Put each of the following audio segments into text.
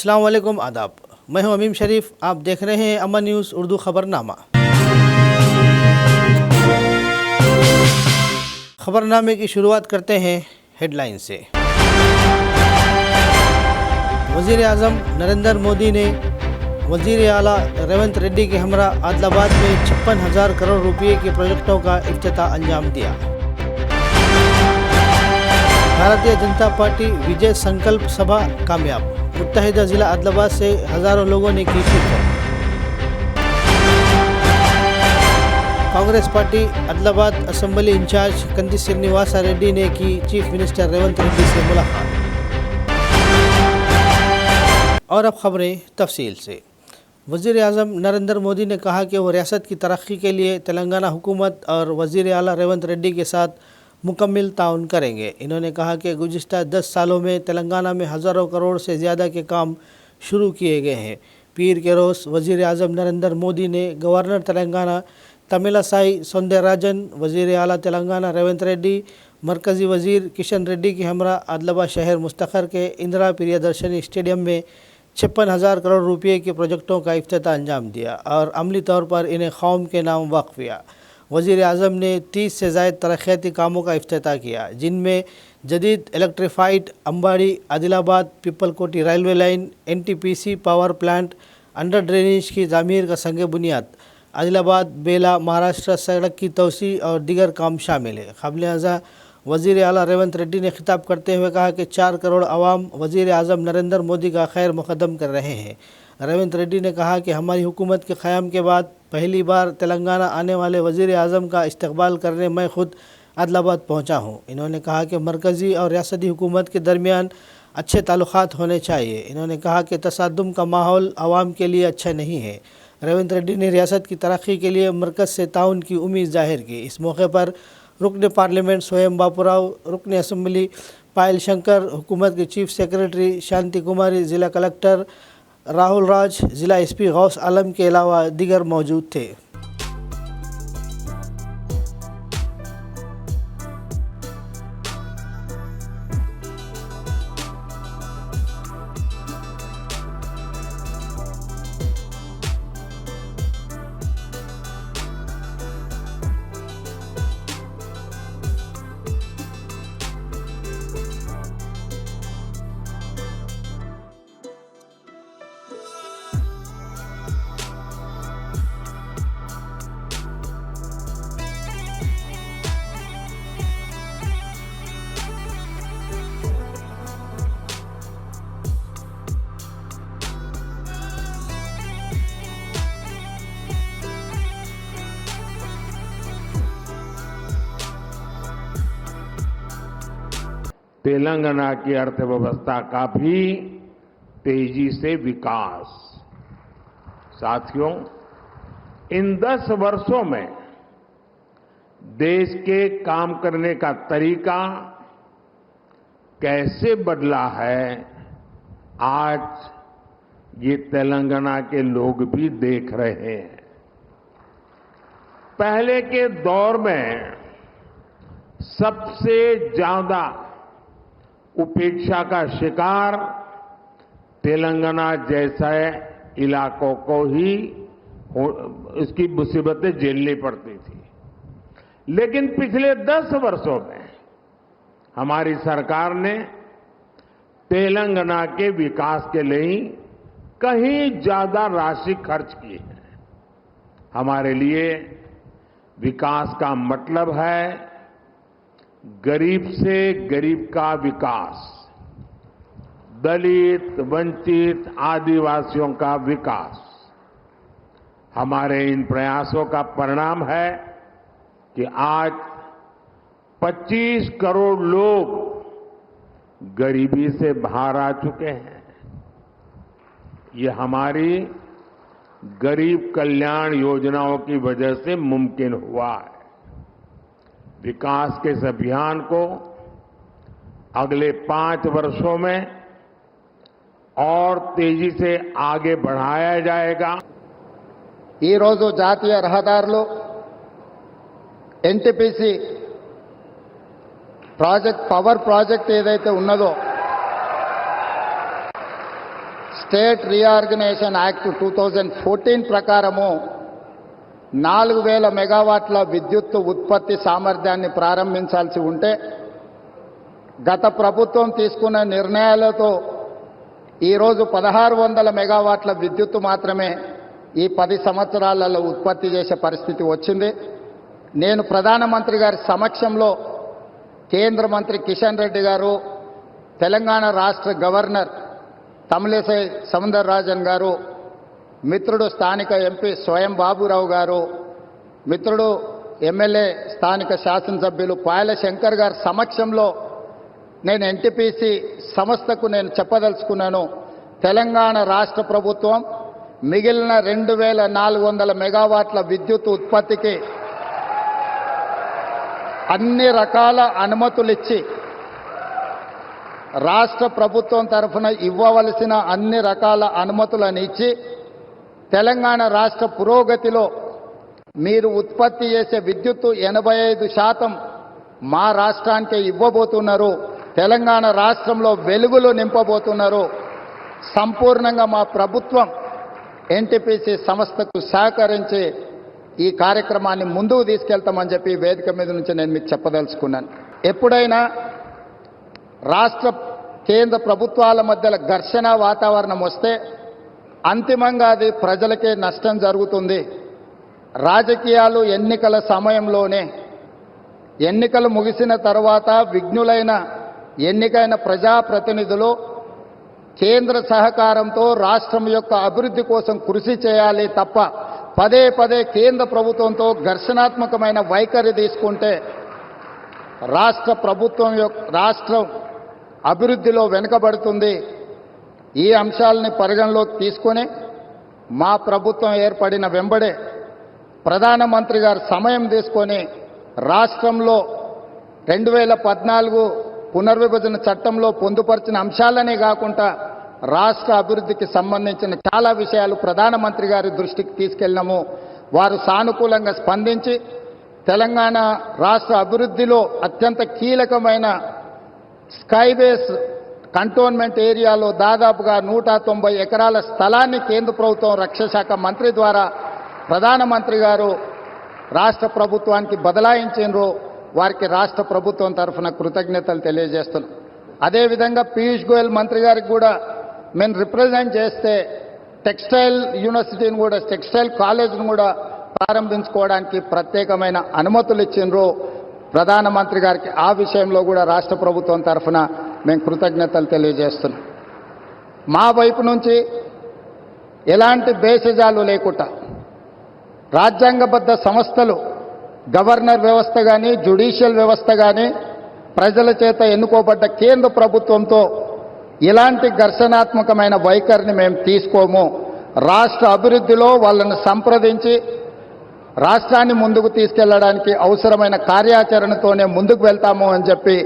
अस्सलाम वालेकुम, आदाब। मैं हूं अमीम शरीफ। आप देख रहे हैं अमन न्यूज़ उर्दू खबरनामा। खबरनामे की शुरुआत करते हैं हेडलाइन से। वज़ीर आज़म नरेंद्र मोदी ने वज़ीर आला रेवंत रेड्डी के हमरा आदिलाबाद में 56,000 करोड़ रुपये के प्रोजेक्टों का इफ्तिताह अंजाम दिया। भारतीय जनता पार्टी विजय संकल्प सभा कामयाब, मुत्तहिदा ज़िला आदिलाबाद से हज़ारों लोगों ने की शिरकत। Congress party Adilabad assembly incharge Kandi Srinivasa Reddy ने की चीफ मिनिस्टर रेवंत रेड्डी से मुलाकात। और अब खबरें तफसील से। वज़ीर आज़म नरेंद्र मोदी ने कहा कि वो रियासत की तरक्की के लिए तेलंगाना हुकूमत और वज़ीर आला रेवंत रेड्डी के साथ मुकम्मल ताउन करेंगे। इन्होंने कहा कि गुज़िश्ता 10 सालों में तेलंगाना में हज़ारों करोड़ से ज़्यादा के काम शुरू किए गए हैं। पीर के रोज़ वज़ीर आज़म नरेंद्र मोदी ने गवर्नर तेलंगाना तमिलसाई सौंदरराजन, वज़ीर आला तेलंगाना रेवंत रेड्डी, मरकज़ी वज़ीर किशन रेड्डी की हमरा आदिलाबाद शहर मुस्तखर के इंदिरा प्रियदर्शनी स्टेडियम में 56,000 करोड़ रुपये के प्रोजेक्टों का इफ्तिताह अंजाम दिया और अमली तौर पर इन्हें कौम के नाम वक्फ किया। वज़ीर आज़म ने 30 से ज़ायद तरक्याती कामों का इफ्तिताह किया, जिनमें जदीद electrified Ambari Adilabad Pipalkoti railway line, NTPC power plant, under drainage की तामीर का संग बुनियाद, आदिलाबाद बेला महाराष्ट्र सड़क की तोसी और दीगर काम शामिल है। क़ाबिल अज़ा वज़ीर आला रेवंत रेड्डी ने खिताब करते हुए कहा कि 4 करोड़ आवाम वज़ीर आज़म नरेंद्र मोदी का खैर मुक़द्दम कर रहे हैं। रेवंत रेड्डी ने कहा कि हमारी हुकूमत के क़याम के बाद पहली बार तेलंगाना आने वाले वज़ीर आज़म का इस्तकबाल करने मैं ख़ुद आदिलाबाद पहुँचा हूँ। इन्होंने कहा कि मरकज़ी और रियासती हुकूमत के दरमियान अच्छे ताल्लुक़ात होने चाहिए। इन्होंने कहा कि तसादुम का माहौल आवाम के लिए अच्छा नहीं है। रेवंत रेड्डी ने रियासत की तरक्की के लिए मरकज़ से ताउन की उम्मीद ज़ाहिर की। इस मौके पर रुकन पार्लियामेंट स्वयं बापूराव, रुकन असम्बली पायल शंकर, हुकूमत के चीफ सेक्रेटरी शांति कुमारी, ज़िला कलेक्टर राहुल राज, ज़िला SP गौस आलम के अलावा दीगर मौजूद थे। तेलंगाना की अर्थव्यवस्था का भी तेजी से विकास। साथियों, इन 10 वर्षों में देश के काम करने का तरीका कैसे बदला है, आज ये तेलंगाना के लोग भी देख रहे हैं। पहले के दौर में सबसे ज्यादा उपेक्षा का शिकार तेलंगाना जैसे इलाकों को ही इसकी मुसीबतें झेलनी पड़ती थी। लेकिन पिछले 10 वर्षों में हमारी सरकार ने तेलंगाना के विकास के लिए कहीं ज्यादा राशि खर्च की है। हमारे लिए विकास का मतलब है गरीब से गरीब का विकास, दलित, वंचित, आदिवासियों का विकास। हमारे इन प्रयासों का परिणाम है कि आज 25 करोड़ लोग गरीबी से बाहर आ चुके हैं। ये हमारी गरीब कल्याण योजनाओं की वजह से मुमकिन हुआ है। विकास के इस अभियान को अगले 5 वर्षों में और तेजी से आगे बढ़ाया जाएगा। ఈ రోజు జాతీయ రహదారులు NTPC ప్రాజెక్ట్ పవర్ ప్రాజెక్ట్ ఏదైతే ఉన్నదో స్టేట్ రీఆర్గనైజేషన్ యాక్ట్ 2014 ప్రకారము 4000 మెగావాట్ల విద్యుత్ ఉత్పత్తి సామర్థ్యాన్ని ప్రారంభించాల్సి ఉంటే గత ప్రభుత్వం తీసుకున్న నిర్ణయాలతో ఈరోజు 1600 మెగావాట్ల విద్యుత్తు మాత్రమే ఈ 10 సంవత్సరాలలో ఉత్పత్తి చేసే పరిస్థితి వచ్చింది. నేను ప్రధానమంత్రి గారి సమక్షంలో కేంద్ర మంత్రి కిషన్ రెడ్డి గారు, తెలంగాణ రాష్ట్ర గవర్నర్ తమిళిసై సౌందరరాజన్ గారు, మిత్రుడు స్థానిక ఎంపీ స్వయం బాబురావు గారు, మిత్రుడు ఎమ్మెల్యే స్థానిక శాసనసభ్యులు పాయల శంకర్ గారి సమక్షంలో నేను ఎన్టీపీసీ సంస్థకు నేను చెప్పదలుచుకున్నాను. తెలంగాణ రాష్ట్ర ప్రభుత్వం మిగిలిన 2400 మెగావాట్ల విద్యుత్ ఉత్పత్తికి అన్ని రకాల అనుమతులిచ్చి రాష్ట్ర ప్రభుత్వం తరఫున ఇవ్వవలసిన అన్ని రకాల అనుమతులను ఇచ్చి తెలంగాణ రాష్ట్ర పురోగతిలో మీరు ఉత్పత్తి చేసే విద్యుత్తు 85% మా రాష్ట్రానికి ఇవ్వబోతున్నారు. తెలంగాణ రాష్ట్రంలో వెలుగులు నింపబోతున్నారు. సంపూర్ణంగా మా ప్రభుత్వం ఎన్టీపీసీ సంస్థకు సహకరించి ఈ కార్యక్రమాన్ని ముందుకు తీసుకెళ్తామని చెప్పి వేదిక మీద నుంచి నేను మీకు చెప్పదలుచుకున్నాను. ఎప్పుడైనా రాష్ట్ర కేంద్ర ప్రభుత్వాల మధ్యలో ఘర్షణ వాతావరణం వస్తే అంతిమంగా అది ప్రజలకే నష్టం జరుగుతుంది. రాజకీయాలు ఎన్నికల సమయంలోనే, ఎన్నికలు ముగిసిన తర్వాత విఘ్నులైన ఎన్నికైన ప్రజాప్రతినిధులు కేంద్ర సహకారంతో రాష్ట్రం యొక్క అభివృద్ధి కోసం కృషి చేయాలి తప్ప పదే పదే కేంద్ర ప్రభుత్వంతో ఘర్షణాత్మకమైన వైఖరి తీసుకుంటే రాష్ట్రం అభివృద్ధిలో వెనుకబడుతుంది. ఈ అంశాలని పరిగణలోకి తీసుకొని మా ప్రభుత్వం ఏర్పడిన వెంబడే ప్రధానమంత్రి గారు సమయం తీసుకొని రాష్ట్రంలో 2014 పునర్విభజన చట్టంలో పొందుపరిచిన అంశాలనే కాకుండా రాష్ట్ర అభివృద్ధికి సంబంధించిన చాలా విషయాలు ప్రధానమంత్రి గారి దృష్టికి తీసుకెళ్ళినాము. వారు సానుకూలంగా స్పందించి తెలంగాణ రాష్ట్ర అభివృద్ధిలో అత్యంత కీలకమైన స్కైబేస్ కంటోన్మెంట్ ఏరియాలో దాదాపుగా 190 ఎకరాల స్థలాన్ని కేంద్ర ప్రభుత్వం రక్షణ శాఖ మంత్రి ద్వారా ప్రధానమంత్రి గారు రాష్ట్ర ప్రభుత్వానికి బదలాయించారు. వారికి రాష్ట్ర ప్రభుత్వం తరఫున కృతజ్ఞతలు తెలియజేస్తున్నాం. అదేవిధంగా పీయూష్ గోయల్ మంత్రి గారికి కూడా మేము రిప్రజెంట్ చేస్తే టెక్స్టైల్ యూనివర్సిటీని కూడా, టెక్స్టైల్ కాలేజ్ను కూడా ప్రారంభించుకోవడానికి ప్రత్యేకమైన అనుమతులు ఇచ్చిండ్రు ప్రధానమంత్రి గారికి. ఆ విషయంలో కూడా రాష్ట్ర ప్రభుత్వం తరఫున మేము కృతజ్ఞతలు తెలియజేస్తున్నాం. మా వైపు నుంచి ఎలాంటి భేషజాలు లేకుండా రాజ్యాంగబద్ధ సంస్థలు, గవర్నర్ వ్యవస్థ కానీ, జ్యుడిషియల్ వ్యవస్థ కానీ, ప్రజల చేత ఎన్నుకోబడ్డ కేంద్ర ప్రభుత్వంతో ఇలాంటి ఘర్షణాత్మకమైన వైఖరిని మేము తీసుకోము. రాష్ట్ర అభివృద్ధిలో వాళ్ళను సంప్రదించి రాష్ట్రాన్ని ముందుకు తీసుకెళ్లడానికి అవసరమైన కార్యాచరణతోనే ముందుకు వెళ్తాము అని చెప్పి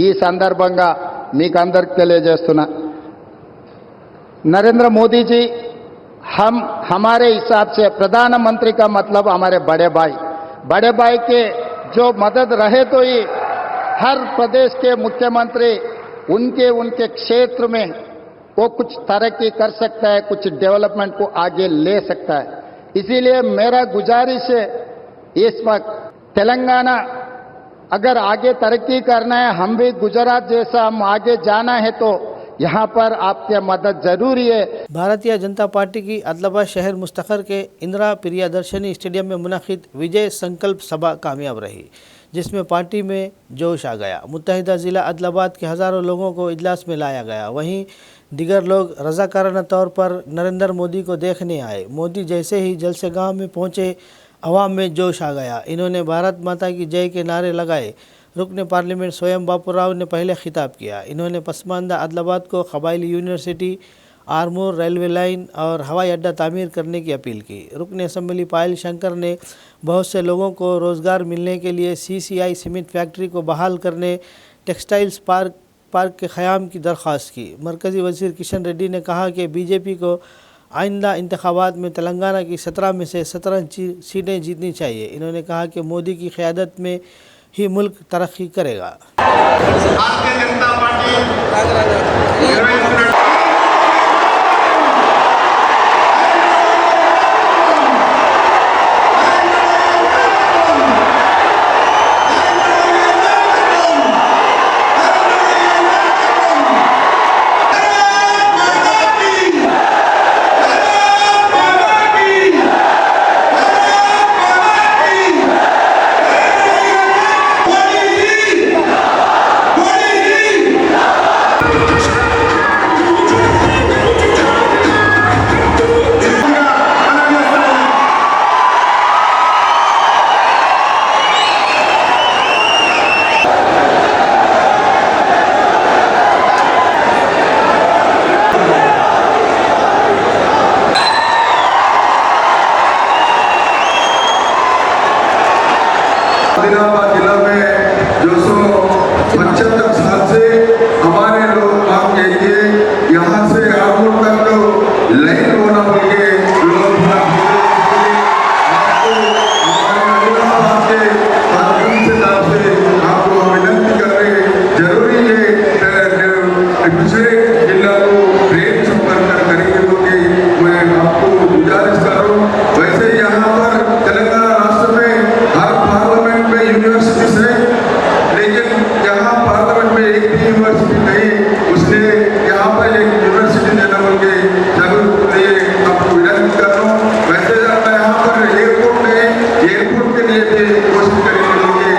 ఈ సందర్భంగా మీకు అందరికి తెలియజేస్తున్నా. नरेंद्र मोदी जी हमारे हिसाब से प्रधानमंत्री का मतलब हमारे बड़े भाई के जो मदद रहे तो ही हर प्रदेश के मुख्यमंत्री उनके क्षेत्र में वो कुछ तरक्की कर सकता है, कुछ डेवलपमेंट को आगे ले सकता है. इसीलिए मेरा गुजारिश है इस वक्त तेलंगाना अगर आगे तरक्की करना है, हम भी गुजरात जैसा हम आगे जाना है तो यहाँ पर आपकी मदद जरूरी है. भारतीय जनता पार्टी की अदलाबाद शहर मुस्तखर के इंदिरा प्रियदर्शनी स्टेडियम में मुनाकिद विजय संकल्प सभा कामयाब रही, जिसमें पार्टी में जोश आ गया. मुत्तहिदा ज़िला अदलाबाद के हज़ारों लोगों को इजलास में लाया गया. वहीं दीगर लोग रज़ाकाराना तौर पर नरेंद्र मोदी को देखने आए. मोदी जैसे ही जलसे गांव में पहुंचे, अवाम में जोश आ गया. इन्होंने भारत माता की जय के नारे लगाए. रुकन पार्लियामेंट स्वयं बापूराव ने पहले खिताब किया. इन्होंने पसमानदा आदिलाबाद को कबायली यूनिवर्सिटी, आर्मूर रेलवे लाइन और हवाई अड्डा तामीर करने की अपील की. रुकन असम्बली पायल शंकर ने बहुत से लोगों को रोज़गार मिलने के लिए CCI सीमेंट फैक्ट्री को बहाल करने, टेक्सटाइल्स पार्क के क़याम की दरख्वास्त की. मरकज़ी वज़ीर किशन रेड्डी ने कहा कि बीजेपी को आइंदा इंतखाबात में तेलंगाना की 17 में से 17 सीटें जीतनी चाहिए. इन्होंने कहा कि मोदी की क़यादत में ही मुल्क तरक्की करेगा. भारतीय जनता पार्टी आदिलाबाद जिला में जो सो 75 साल से हमारे लोग काम किए, यहाँ से आगुल तक लाइन होना बोलिए लोग आपको हमारे आदिलाबाद के माध्यम से तरफ से आपको विनती कर रहे जरूरी है दूसरे जिला को ट्रेन संपर्क करेंगे क्योंकि मैं आपको गुजारिश कर रहा हूँ। वैसे यहाँ पर तेलंगाना राष्ट्र में हर पार्लियामेंट में यूनिवर्सिटीज है, लेकिन यहाँ पार्लियामेंट में एक भी यूनिवर्सिटी नहीं, उसने यहाँ पर एक यूनिवर्सिटी देना बोलके जरूर लिए आपको विनती कर रहा हूँ। वैसे यहाँ पर एयरपोर्ट है, एयरपोर्ट के लिए भी कोशिश करेंगे बोलके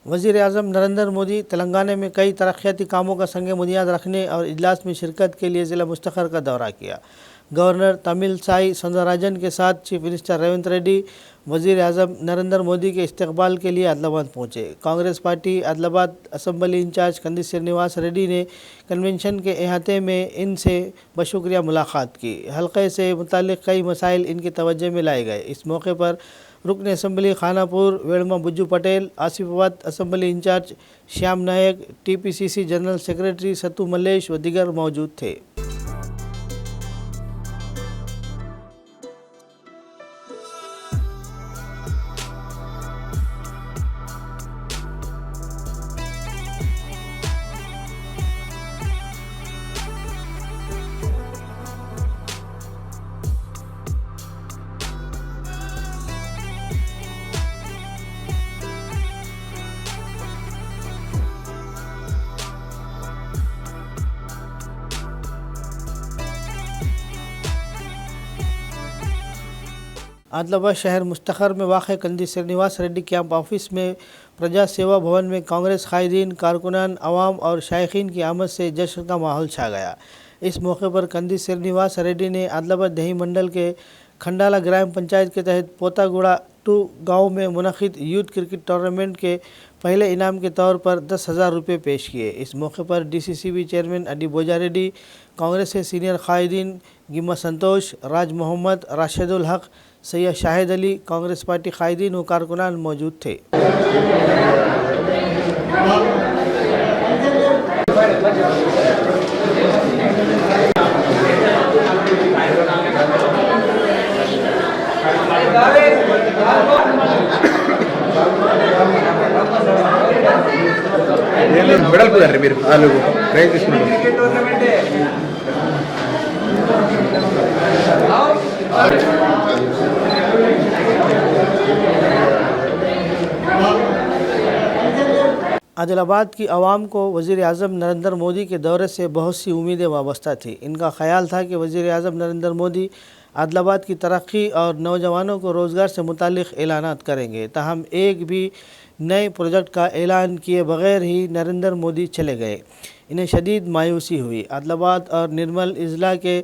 वज़ीर आज़म नरेंद्र मोदी तेलंगाना में कई तरक्याती कामों का संग बुनियाद रखने और इजलास में शिरकत के लिए ज़िला मुस्तखर का दौरा किया। गवर्नर तमिलसाई सौंदरराजन के साथ चीफ मिनिस्टर रेवंत रेड्डी वज़ीर आज़म नरेंद्र मोदी के इस्तकबाल के लिए आदिलाबाद पहुँचे। Congress party Adilabad assembly incharge Kandi Srinivas Reddy ने कन्वेंशन के अहाते में इनसे बशुक्रिया मुलाकात की। हल्के से मुतालिक कई मसाइल इनकी तवज्जो में लाए गए। इस मौके पर रुकन assembly Khanapur Vedma Bujju Patel, Asifabad assembly incharge Shyam Nayak, TPCC general secretary Sattu Mallesh व दीगर मौजूद थे। आदिलाबाद शहर मुस्तखर में वाक़ कंदी श्रीनिवास रेड्डी कैंप ऑफिस में प्रजा सेवा भवन में कांग्रेस कायदीन, कारकुनान, अवाम और शायकीन की आमद से जश्न का माहौल छा गया। इस मौके पर कंदी श्रीनिवास रेड्डी ने आदिलाबाद दही मंडल के खंडाला ग्राम पंचायत के तहत पोतागुड़ा 2 गाँव में मुनक़िद यूथ क्रिकेट टूर्नामेंट के पहले इनाम के तौर पर 10,000 रुपये पेश किए। इस मौके पर DCCB चेयरमैन अडी बोजा रेड्डी, कांग्रेस के सीनियर कायदीन गिम्मा संतोष, राज मोहम्मद, राशिदुल हक, सैयद शाहिद अली, कांग्रेस पार्टी कायदीन व कारकुनान मौजूद थे। వెడల్పుదారు మీరు వాళ్ళు ట్రై చేసుకున్నారు आदिलाबाद की आवाम को वज़ीर आज़म नरेंद्र मोदी के दौरे से बहुत सी उम्मीदें वाबस्ता थी। इनका ख्याल था कि वज़ीर आज़म नरेंद्र मोदी आदिलाबाद की तरक्की और नौजवानों को रोज़गार से मुतालिक ऐलानात करेंगे। ताहम एक भी नए प्रोजेक्ट का ऐलान किए बगैर ही नरेंद्र मोदी चले गए। इन्हें शदीद मायूसी हुई। आदिलाबाद और निर्मल अजला के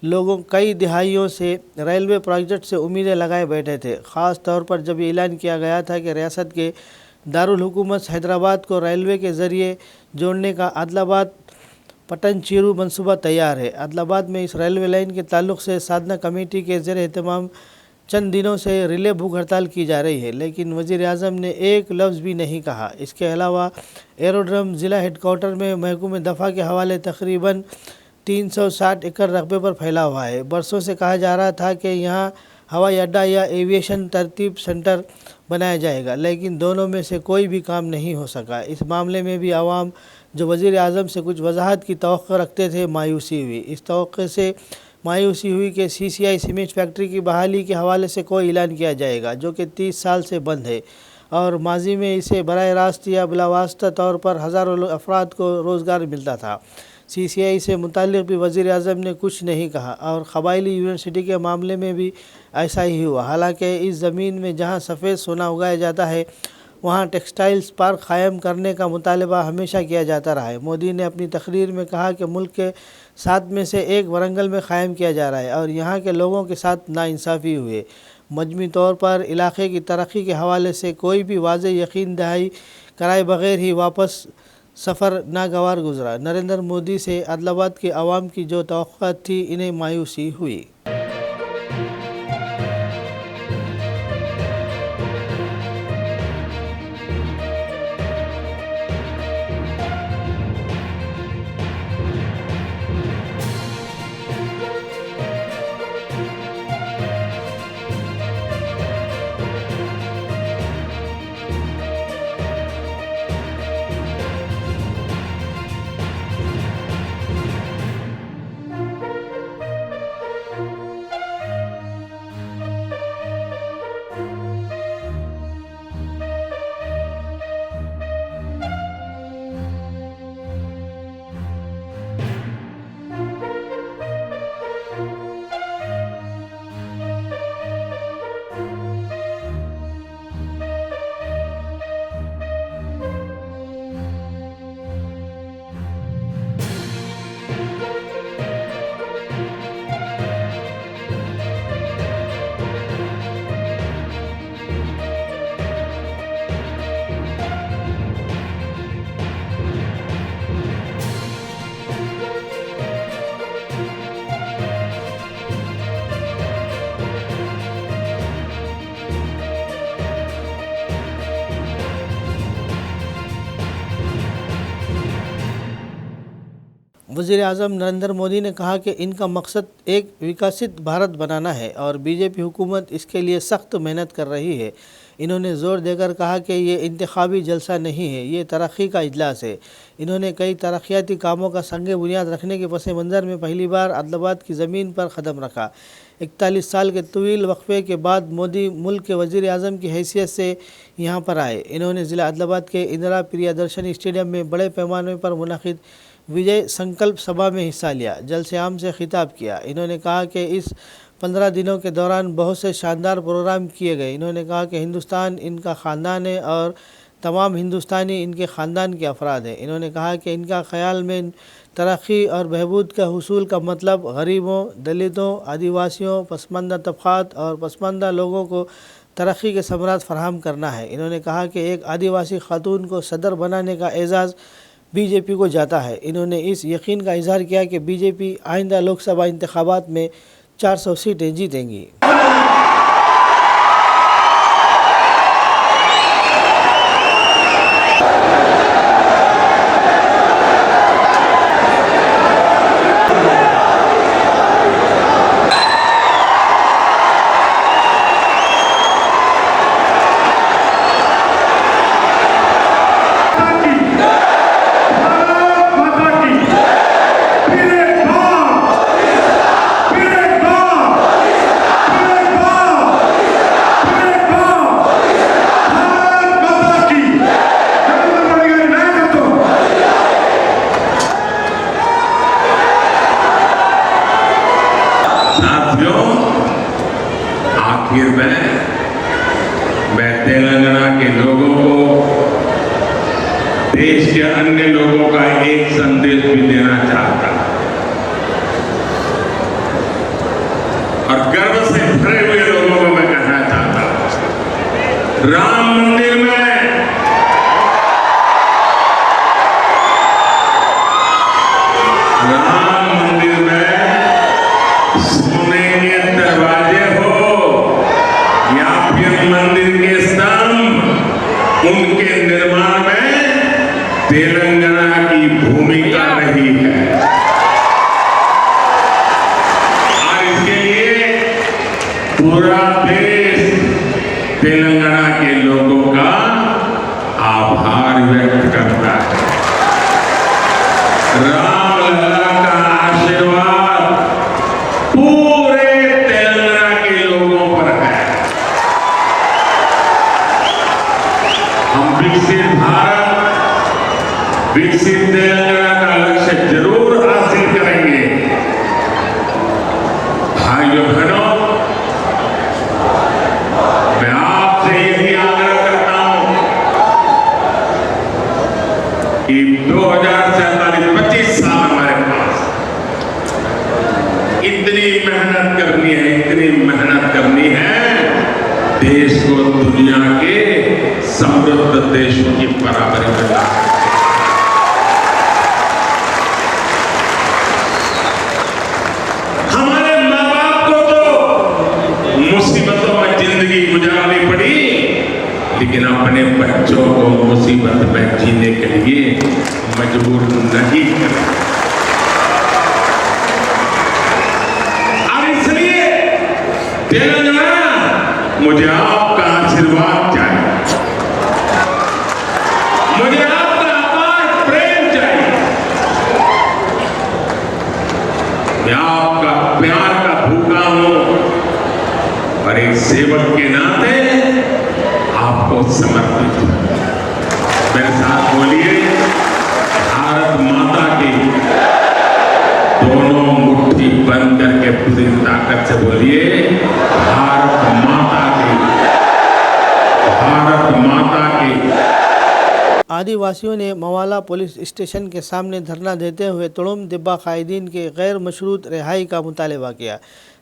लोगों कई दिहाइयों से रेलवे प्रोजेक्ट से उम्मीदें लगाए बैठे थे। ख़ास तौर पर जब ये ऐलान किया गया था कि रियासत के दारुल हुकूमत हैदराबाद को रेलवे के ज़रिए जोड़ने का आदिलाबाद पटनचेरू मंसूबा तैयार है। आदिलाबाद में इस रेलवे लाइन के ताल्लुक़ से साधना कमेटी के ज़ेर एहतमाम चंद दिनों से रिले भूख हड़ताल की जा रही है, लेकिन वज़ीर आज़म ने एक लफ्ज़ भी नहीं कहा। इसके अलावा एरोड्रम ज़िला हेडक्वार्टर में महकूम दफ़ा के हवाले तकरीबन 360 एकड़ रकबे पर फैला हुआ है। बरसों से कहा जा रहा था कि यहाँ हवाई अड्डा या एविएशन तरतीब सेंटर बनाया जाएगा, लेकिन दोनों में से कोई भी काम नहीं हो सका। इस मामले में भी आवाम जो वज़ीर आज़म से कुछ वजाहत की तवक्को रखते थे, मायूसी हुई। इस तवक्को से मायूसी हुई कि CCI सीमेंट फैक्ट्री की बहाली के हवाले से कोई ऐलान किया जाएगा, जो कि 30 साल से बंद है और माजी में इसे बराह रास्त या बिलावास्ता तौर पर हज़ारों अफराद को रोज़गार मिलता था। CCI से मुतालिक भी वज़ीर आज़म ने कुछ नहीं कहा और क़बायली यूनिवर्सिटी के मामले में भी ऐसा ही हुआ। हालांकि इस ज़मीन में जहां सफ़ेद सोना उगाया जाता है, वहां टेक्सटाइल्स पार्क क़ायम करने का मुतालबा हमेशा किया जाता रहा है। मोदी ने अपनी तकरीर में कहा कि मुल्क के 7 में से 1 वरंगल में क़ायम किया जा रहा है और यहाँ के लोगों के साथ नाइंसाफ़ी हुई। मजमूई तौर पर इलाक़े की तरक्की के हवाले से कोई भी वाज़ेह यकीन दहाई कराए बग़ैर ही वापस सफ़र नागवार गुजरा। नरेंद्र मोदी से आदिलाबाद के अवाम की जो तवक्कुआत थी, इन्हें मायूसी हुई। वज़ीर आज़म नरेंद्र मोदी ने कहा कि इनका मकसद एक विकसित भारत बनाना है और बीजेपी हुकूमत इसके लिए सख्त मेहनत कर रही है। इन्होंने ज़ोर देकर कहा कि ये इंतखाबी जलसा नहीं है, ये तरक्की का इजलास है। इन्होंने कई तरक्याती कामों का संग बुनियाद रखने के पस मंज़र में पहली बार आदिलाबाद की ज़मीन पर कदम रखा। 41 साल के तवील वक्फे के बाद मोदी मुल्क के वज़ीर आज़म की हैसियत से यहाँ पर आए। इन्होंने ज़िला आदिलाबाद के इंदिरा प्रियदर्शनी स्टेडियम में बड़े पैमाने पर मुनक़िद विजय संकल्प सभा में हिस्सा लिया, जलसे आम से खिताब किया। इन्होंने कहा कि इस 15 दिनों के दौरान बहुत से शानदार प्रोग्राम किए गए। इन्होंने कहा कि हिंदुस्तान इनका ख़ानदान है और तमाम हिंदुस्तानी इनके ख़ानदान के अफराद हैं। इन्होंने कहा कि इनका ख़याल में तरक्की और बहबूद का हुसूल का मतलब गरीबों, दलितों, आदिवासियों, पसमानदा तबक़ात और पसमानदा लोगों को तरक्की के समरात फराहम करना है। इन्होंने कहा कि एक आदिवासी खातून को सदर बनाने का एज़ाज़ बीजेपी को जाता है। इन्होंने इस यकीन का इजहार किया कि बीजेपी आइंदा लोकसभा इंतखाबात में 400 सीटें जीतेंगी। फिर एक बार आखिर में मैं तेलंगाना के लोगों को, देश के अन्य लोगों का एक संदेश भी देना चाहता हूं और गर्व से भरे हुए लोगों को मैं कहना चाहता हूं, राम मंदिर में सोने के दरवाजे हो या फिर मंदिर के स्तंभ, उनके निर्माण में तेलंगाना की भूमिका रही है और इसके लिए पूरा देश तेलंगाना के लोगों का आभार व्यक्त करता है। राम लला का आशीर्वाद पूरे तेलंगाना के लोगों पर है। हम विकसित भारत, विकसित तेलंगाना का लक्ष्य जरूर हासिल करेंगे। भाइयों बहनों, मैं आपसे यही आग्रह करता हूं कि 2047-25 साल हमारे पास इतनी मेहनत करनी है, इतनी मेहनत करनी है, देश को दुनिया के समृद्ध देशों की बराबरी में ला। हमारे माँ बाप को तो मुसीबतों में जिंदगी गुजारनी पड़ी, लेकिन अपने बच्चों को मुसीबत में जीने के लिए मजबूर नहीं करें। और इसलिए तेलंगाना, मुझे आपका आशीर्वाद चाहिए, मुझे आपका अपार प्रेम चाहिए, मैं आपका प्यार का भूखा हूं और एक सेवक के नाते आपको समर्पित हूं। मेरे साथ बोलिए, भारत माता की, दोनों मुट्ठी बंद करके पूरी ताकत से बोलिए, भारत माता की, भारत माता की। आदिवासियों ने मवाला पुलिस स्टेशन के सामने धरना देते हुए तुड़ुम दिब्बा कायदीन के गैर मशरूत रिहाई का मुतालबा किया,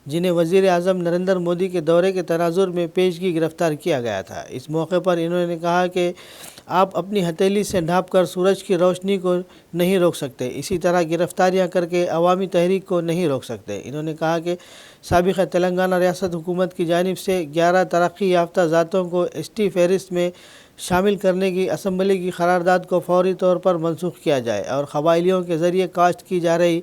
जिन्हें वज़ीर आज़म नरेंद्र मोदी के दौरे के तनाजुर में पेशगी गिरफ्तार किया गया था। इस मौके पर इन्होंने कहा कि आप अपनी हथेली से ढाँप कर सूरज की रोशनी को नहीं रोक सकते, इसी तरह गिरफ्तारियां करके अवामी तहरीक को नहीं रोक सकते। इन्होंने कहा कि साबिक़ तेलंगाना रियासत हुकूमत की जानिब से 11 तरक्की याफ्ता ज़ातों को ST फहरिस्त में शामिल करने की असम्बली की करारदाद को फौरी तौर पर मनसूख किया जाए और कबाइलियों के ज़रिए काश्त की जा रही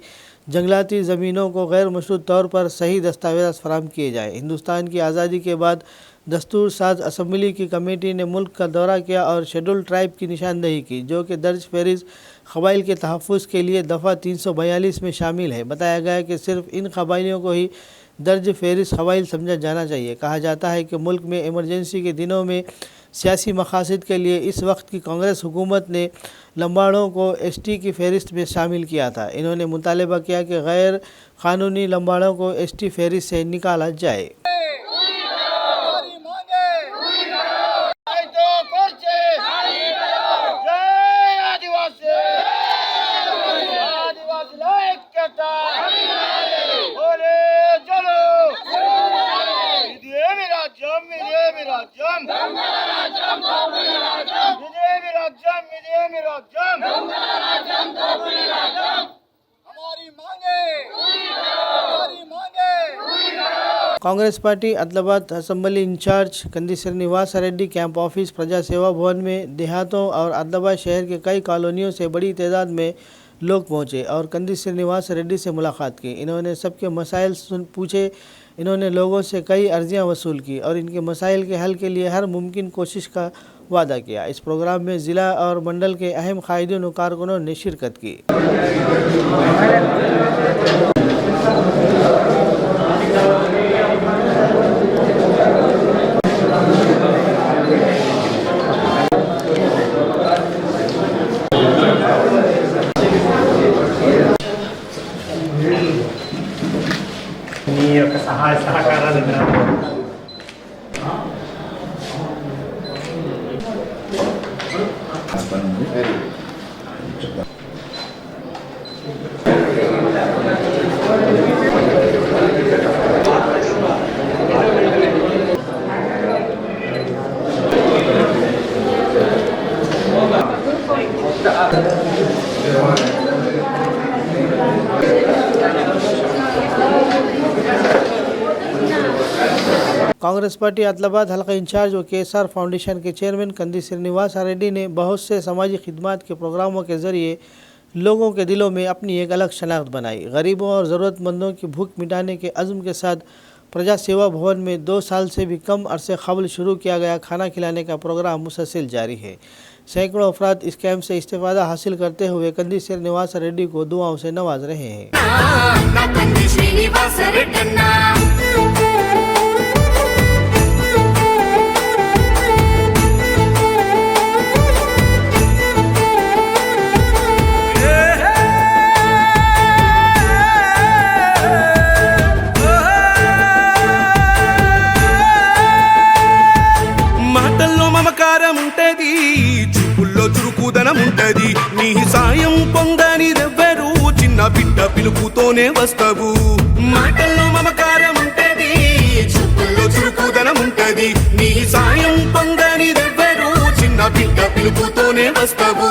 जंगलाती ज़मीनों को गैर मशरूत तौर पर सही दस्तावेज़ फराहम किए जाएँ। हिंदुस्तान की आज़ादी के बाद दस्तूर साज असम्बली की कमेटी ने मुल्क का दौरा किया और शेड्यूल ट्राइब की निशानदेही की, जो कि दर्ज फहरिस्त कबाइल के तहफ़्फ़ुज़ के लिए दफ़ा 342 में शामिल है। बताया गया कि सिर्फ इन कबाइलियों को ही दर्ज फहरिस्त कबाइल समझा जाना चाहिए। कहा जाता है कि मुल्क में इमरजेंसी के दिनों में सियासी मकासद के लिए इस वक्त की कांग्रेस हुकूमत ने लंबाड़ों को ST की फहरिस्त में शामिल किया था। इन्होंने मुतालबा किया कि गैर कानूनी लंबाड़ों को ST फहरिस्त से निकाला जाए। Congress party अदलाबाद assembly incharge Kandi Srinivas Reddy camp office प्रजा सेवा भवन में देहातों और अदलाबाद शहर के कई कॉलोनियों से बड़ी तादाद में लोग पहुंचे और कंदी श्रीनिवास रेड्डी से मुलाकात की। इन्होंने सबके मसाइल पूछे। इन्होंने लोगों से कई अर्जियां वसूल की और इनके मसाइल के हल के लिए हर मुमकिन कोशिश का वादा किया। इस प्रोग्राम में ज़िला और मंडल के अहम कायदीन और कारकुनों ने शिरकत की। మీ యొక్క సహాయ సహకారాలు कांग्रेस पार्टी आदिलाबाद हल्का इंचार्ज व KSR फाउंडेशन के चेयरमैन कंदी श्रीनिवास रेड्डी ने बहुत से समाजी खिदमत के प्रोग्रामों के जरिए लोगों के दिलों में अपनी एक अलग शनाख्त बनाई। गरीबों और ज़रूरतमंदों की भूख मिटाने के अज़्म के साथ प्रजा सेवा भवन में 2 साल से भी कम अरसे कबल शुरू किया गया खाना खिलाने का प्रोग्राम मुसलसल जारी है। सैकड़ों अफराद इस कैंप से इस्तेफादा हासिल करते हुए कंदी श्रीनिवास रेड्डी को दुआओं से नवाज रहे हैं। చూపుల్లో చురుకుదనం ఉంటది నీ సాయం పొందనిదెవ్వరు చిన్న బిడ్డ పిలుపుతోనే వస్తావు మాటల్లో మమకారం ఉంటది చూపుల్లో చురుకుదనం ఉంటది నీ సాయం పొందనిదెవ్వరు చిన్న బిడ్డ పిలుపుతోనే వస్తావు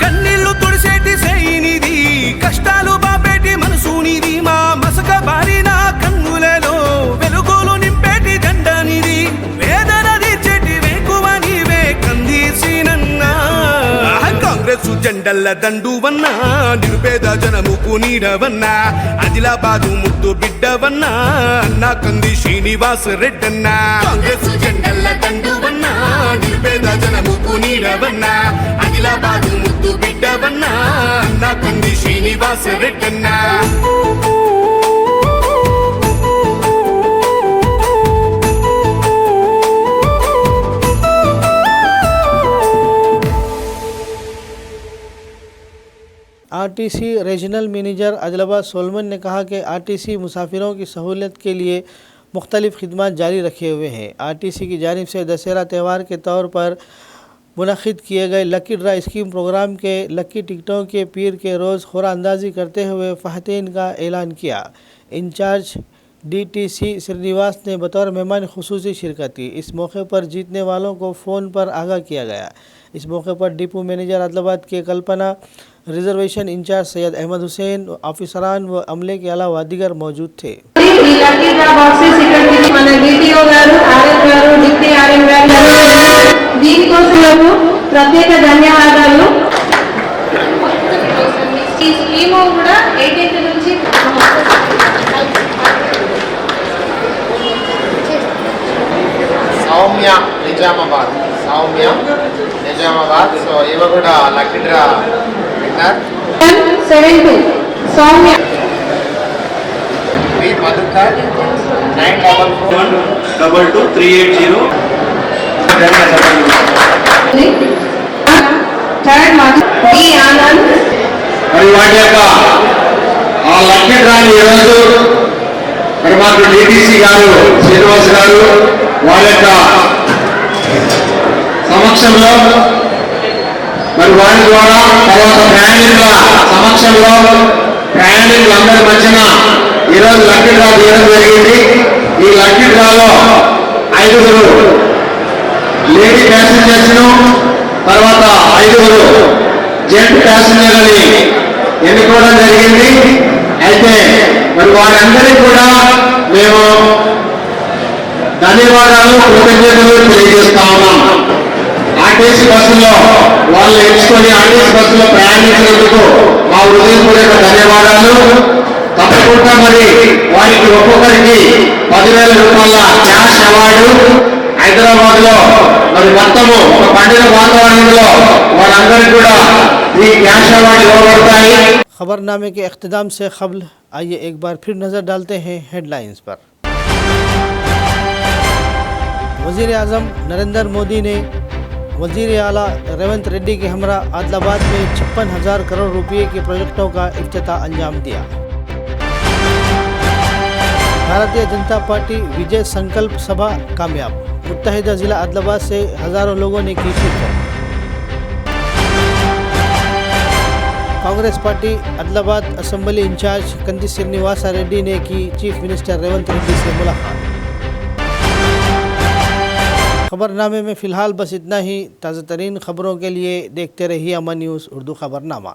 కన్నీళ్లు తుడిసేటి సైనిది కష్టాలు బాపేటి మనసునిది మా మసక బారిన కన్నులలో వెలుగులు నింపేటి దండనిది వేదన తీర్చేటి వేకువ నీవే కందీసినన్నా కాంగ్రెస్ జెండల్ల దండువన్నా నిరుపేద జనముకు నీడవన్నా ఆదిలాబాదు ముద్దు బిడ్డవన్నా అన్నా కంది శ్రీనివాస్ రెడ్డన్నా కాంగ్రెస్ జెండల్ల దండువన్నా నిరుపేద జనముకు నీడవన్నా ఆదిలాబాదు ముద్దు బిడ్డవన్నా అన్నా కంది శ్రీనివాస్ రెడ్డన్నా RTC regional manager Adilabad Solomon ने कहा कि RTC मुसाफिरों की सहूलियत के लिए मुख्तलिफ़ खिदमत जारी रखे हुए हैं। RTC की जानिब से दशहरा त्यौहार के तौर पर मुनक़िद किए गए लकी ड्रा स्कीम प्रोग्राम के लकी टिकटों के पीर के रोज़ खुरा अंदाजी करते हुए फ़ाहतीन का ऐलान किया। इंचार्ज DTC श्रीनिवास ने बतौर मेहमान खुसूसी शिरकत की। इस मौके पर जीतने वालों को फ़ोन पर आगाह किया गया। इस मौके पर डिपो मैनेजर आदिलाबाद के कल्पना, रिजर्वेशन इंचार्ज सैयद अहमद हुसैन, ऑफिसरान व अमले के अलावा दीगर मौजूद थे। ప్రత్యేక ధన్యవాదాలు। ఈ స్కీమ్ కూడా 18 నుంచి సౌమ్య నిజామాబాద్ సో ఇవ కూడా లక్కీ డ్రా విన్నర్ 72 సౌమ్య వి మధుకర్ 94422380 థర్డ్ మాది ఈ ఆనంద్ మరి వాటి యొక్క ఆ లక్కీ డ్రాని ఈరోజు మరి మాకు DTC గారు శ్రీనివాస్ గారు వాళ్ళ యొక్క సమక్షంలో మరి వారి ద్వారా తర్వాత ప్రయాణికుల సమక్షంలో ప్రయాణికులందరి మధ్యన ఈరోజు లక్కీ డ్రా తీయడం జరిగింది। ఈ లక్కీ డ్రాలో 5 లేడీ ప్యాసింజర్స్ను తర్వాత 5 జెంట్ ప్యాసింజర్లని ఎన్నుకోవడం జరిగింది। అయితే మరి వారందరికీ కూడా మేము ధన్యవాదాలు కృతజ్ఞతలు తెలియజేస్తా ఉన్నాం। RTC బస్సులో వాళ్ళు ఎంచుకొని RTC బస్సులో ప్రయాణించినందుకు మా హృదయపూర్వక ధన్యవాదాలు। తప్పకుండా మరి వారికి ఒక్కొక్కరికి 10,000 రూపాయల క్యాష్ అవార్డు హైదరాబాద్ లో మరి మొత్తము ఒక పండుగ వాతావరణంలో వారందరికీ కూడా ఈ క్యాష్ అవార్డు ఇవ్వబడతాయి। खबरनामे के इख्तिताम से क़ब्ल आइए एक बार फिर नज़र डालते हैं हेडलाइंस पर। वज़ीर आज़म नरेंद्र मोदी ने वज़ीर आला रेवंत रेड्डी के हमरा आदिलाबाद में 56,000 करोड़ रुपये के प्रोजेक्टों का इफ्तिताह अंजाम दिया। भारतीय जनता पार्टी विजय संकल्प सभा कामयाब, मुत्तहिदा ज़िला आदिलाबाद से हज़ारों लोगों ने की शिरकत। Congress party Adilabad assembly incharge Kandi Srinivas Reddy ने की चीफ मिनिस्टर रेवंत रेड्डी से मुलाकात। खबरनामे में फ़िलहाल बस इतना ही। ताज़ा तरीन खबरों के लिए देखते रहिए अमन न्यूज़ उर्दू खबरनामा।